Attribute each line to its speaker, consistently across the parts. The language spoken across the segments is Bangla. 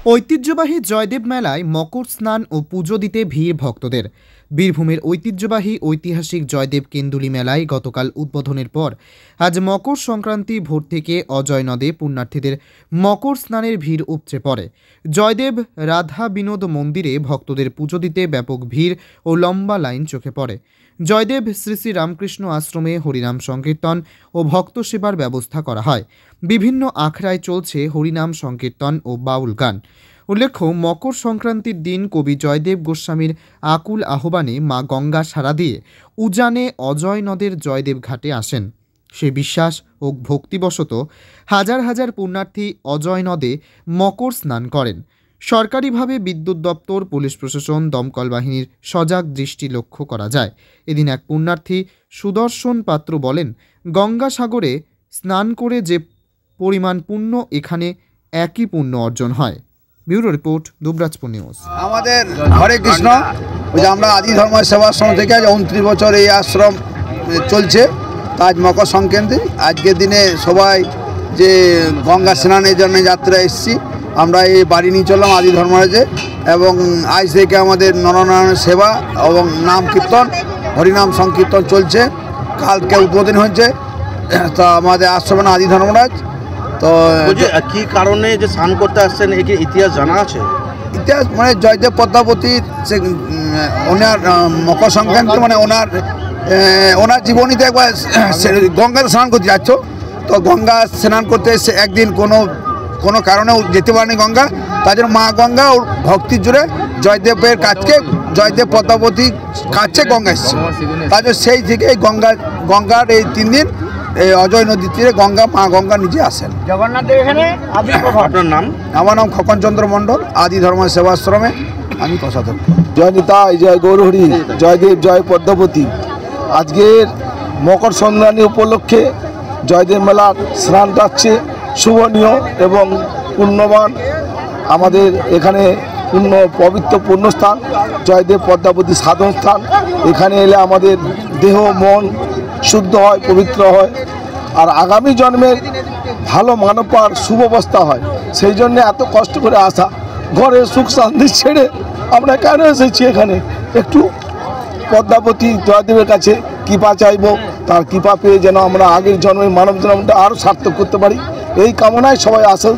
Speaker 1: ঐতিহ্যবাহী জয়দেব মেলায় মকর স্নান ও পুজো দিতে ভিড় ভক্তদের। বীরভূমের ঐতিহ্যবাহী ঐতিহাসিক জয়দেব কেন্দুলি মেলায় গতকাল উদ্বোধনের পর আজ মকর সংক্রান্তি ভোর থেকে অজয় নদে পুণ্যার্থীদের মকর স্নানের ভিড় উপচে পড়ে। জয়দেব রাধা বিনোদ মন্দিরে ভক্তদের পুজো দিতে ব্যাপক ভিড় ও লম্বা লাইন চোখে পড়ে। জয়দেব শ্রী শ্রী রামকৃষ্ণ আশ্রমে হরিনাম সংকীর্তন ও ভক্ত সেবার ব্যবস্থা করা হয়। বিভিন্ন আখড়ায় চলছে হরিনাম সংকীর্তন ও বাউল গান। উল্লেখ্য, মকর সংক্রান্তির দিন কবি জয়দেব গোস্বামীর আকুল আহ্বানে মা গঙ্গা সাড়া দিয়ে উজানে অজয় নদের জয়দেব ঘাটে আসেন। সে বিশ্বাস ও ভক্তিবশত হাজার হাজার পুণ্যার্থী অজয় নদে মকর স্নান করেন। সরকারিভাবে বিদ্যুৎ দপ্তর, পুলিশ প্রশাসন, দমকল বাহিনীর সজাগ দৃষ্টি লক্ষ্য করা যায়। এদিন এক পুণ্যার্থী সুদর্শন পাত্র বলেন, গঙ্গাসাগরে স্নান করে যে পরিমাণ পুণ্য, এখানে একই পুণ্য অর্জন হয়। Bureau report, Dubrajpur news.
Speaker 2: আমাদের হরে কৃষ্ণ, আমরা আদি ধর্ম সেবাশ্রম থেকে আজ 29 বছর এই আশ্রম চলছে। আজ মকর সংক্রান্তি, আজকের দিনে সবাই যে গঙ্গা স্নানের জন্য যাত্রা এসেছি, আমরা এই বাড়ি নিয়ে চললাম আদি ধর্মরাজে। এবং আজ থেকে আমাদের নরনারায়ণের সেবা এবং নাম কীর্তন, হরিনাম সংকীর্তন চলছে। কালকে উদ্বোধন হয়েছে তা আমাদের আশ্রমে আদি ধর্মরাজ। তো
Speaker 3: কি কারণে যে স্নান করতে আসছেন, একে ইতিহাস জানা আছে?
Speaker 2: ইতিহাস মানে জয়দেব পদ্মাবতীর সে ওনার মকর সংক্রান্তি মানে ওনার জীবনীতে একবার গঙ্গাতে স্নান করতে যাচ্ছ, তো গঙ্গা স্নান করতে এসে একদিন কোনো কারণে যেতে পারেনি গঙ্গা, তার জন্য মা গঙ্গা ওর ভক্তির জোরে জয়দেবের কাছকে, জয়দেব পদ্মাবতীর কাছে গঙ্গা এসছে। তার জন্য সেই থেকে গঙ্গার এই 3 দিন এই অজয় নদীর তীরে মা গঙ্গা নিজে আসেন।
Speaker 3: জগন্নাথের এখানে আপনার নাম?
Speaker 2: আমার নাম খোকন চন্দ্র মণ্ডল, আদি ধর্ম সেবাশ্রমে আমি কোষাধ্যক্ষ। জয় নিতাই, জয় গৌরহরি, জয়দেব, জয় পদ্মাবতী। আজকের মকর সংক্রান্তি উপলক্ষে জয়দেব মেলার স্নান যাচ্ছে শুভনীয় এবং পুণ্যবান। আমাদের এখানে পবিত্র পুণ্যস্থান জয়দেব পদ্মাবতী সাধন স্থান। এখানে এলে আমাদের দেহ মন শুদ্ধ হয়, পবিত্র হয়, আর আগামী জন্মের ভালো মানব পাওয়ার শুভবস্থা হয়। সেই জন্য এত কষ্ট করে আসা, ঘরে সুখ শান্তি ছেড়ে আমরা কেন এসেছি এখানে? একটু পদ্মাবতী জয়দেবের কাছে কৃপা চাইব, তার কৃপা পেয়ে যেন আমরা আগের জন্মের মানব জন্মটা আরও সার্থক করতে পারি, এই কামনায় সবাই আসেন।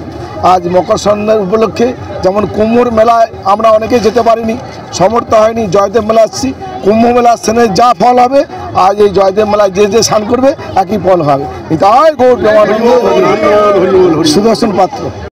Speaker 2: আজ মকর সংক্রান্তি উপলক্ষে যেমন কুম্ভর মেলায় আমরা অনেকে যেতে পারিনি, সমর্থ হয়নি, জয়দেব মেলা আসছি। কুম্ভ মেলা স্নানের যা ফল হবে, আজ এই জয়দেব মেলায় যে স্নান করবে একই ফল হবে। তাই গৌর সুদর্শন পাত্র।